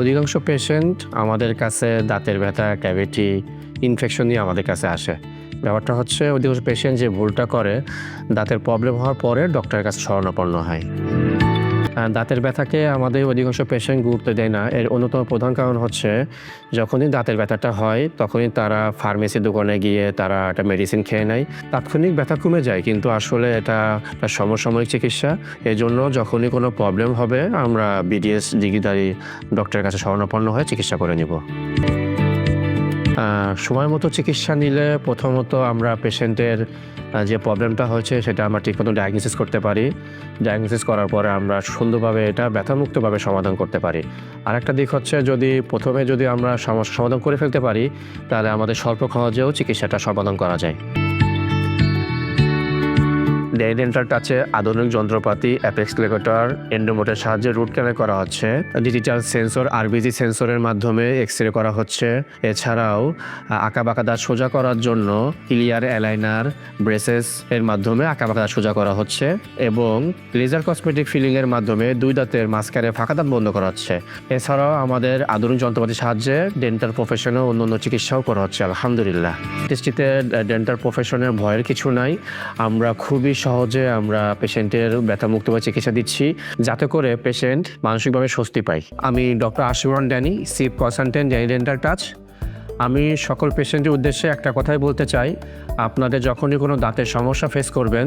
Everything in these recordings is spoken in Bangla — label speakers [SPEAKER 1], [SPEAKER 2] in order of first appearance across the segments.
[SPEAKER 1] অধিকাংশ পেশেন্ট আমাদের কাছে দাঁতের ব্যথা, ক্যাভিটি, ইনফেকশন নিয়ে আমাদের কাছে আসে। ব্যাপারটা হচ্ছে অধিকাংশ পেশেন্ট যে ভুলটা করে, দাঁতের প্রবলেম হওয়ার পরে ডক্টরের কাছে শরণাপন্ন হয়। দাঁতের ব্যথাকে আমাদের অধিকাংশ পেশেন্ট গুরুত্ব দেয় না। এর অন্যতম প্রধান কারণ হচ্ছে যখনই দাঁতের ব্যথাটা হয় তখনই তারা ফার্মেসির দোকানে গিয়ে তারা একটা মেডিসিন খেয়ে নেয়। তাৎক্ষণিক ব্যথা কমে যায়, কিন্তু আসলে এটা একটা সমসাময়িক চিকিৎসা। এজন্য যখনই কোনো প্রবলেম হবে আমরা বিডিএস ডিগ্রিধারী ডক্টরের কাছে শরণাপন্ন হয়ে চিকিৎসা করে নিব। সময় মতো চিকিৎসা নিলে প্রথমত আমরা পেশেন্টের যে প্রবলেমটা হয়েছে সেটা আমরা ঠিকমতো ডায়াগনোসিস করতে পারি। ডায়াগনোসিস করার পরে আমরা সুন্দরভাবে এটা ব্যথামুক্তভাবে সমাধান করতে পারি। আরেকটা দিক হচ্ছে প্রথমে যদি আমরা সমস্যা সমাধান করে ফেলতে পারি, তাহলে আমাদের স্বল্প খরচেও চিকিৎসাটা সমাধান করা যায়। ডেন্টাল টাচে আধুনিক যন্ত্রপাতি, অ্যাপেক্স লেগেটর, এন্ডোমোটের সাহায্যে রুট ক্যানাল করা হচ্ছে। ডিজিটাল সেন্সর, আরবিজি সেন্সরের মাধ্যমে এক্সরে করা হচ্ছে। এছাড়াও আঁকাবাঁকা দাঁত সোজা করার জন্য ক্লিয়ার অ্যালাইনার, ব্রেসেস এর মাধ্যমে আঁকাবাঁকা দাঁত সোজা করা হচ্ছে এবং লেজার কসমেটিক ফিলিংয়ের মাধ্যমে দুই দাঁতের মাঝখানে ফাঁকা দাঁত বন্ধ করা হচ্ছে। এছাড়াও আমাদের আধুনিক যন্ত্রপাতির সাহায্যে ডেন্টাল প্রফেশনে অন্য চিকিৎসাও করা হচ্ছে আলহামদুলিল্লাহ। দৃষ্টিতে ডেন্টাল প্রফেশনের ভয়ের কিছু নাই। আমরা খুবই সহজে আমরা পেশেন্টের ব্যথামুক্তভাবে চিকিৎসা দিচ্ছি, যাতে করে পেশেন্ট মানসিকভাবে স্বস্তি পায়। আমি doctor Ashiur Danny, chief consultant Danny dental touch. আমি সকল পেশেন্টের উদ্দেশ্যে একটা কথাই বলতে চাই, আপনাদের যখনই কোনো দাঁতের সমস্যা ফেস করবেন,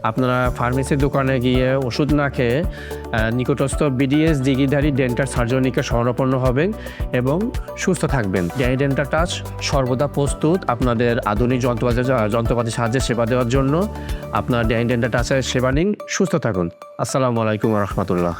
[SPEAKER 1] আপনারা ফার্মেসির দোকানে গিয়ে ওষুধ না খেয়ে নিকটস্থ বিডিএস ডিগ্রিধারী ডেন্টাল সার্জনকে শরণাপন্ন হবেন এবং সুস্থ থাকবেন। ড্যানি ডেন্টাল টাচ সর্বদা প্রস্তুত আপনাদের আধুনিক যন্ত্রপাতির সাহায্যে সেবা দেওয়ার জন্য। আপনার ড্যানি ডেন্টাল টাচের সেবা নিন, সুস্থ থাকুন। আসসালামু আলাইকুম রহমতুল্লাহ।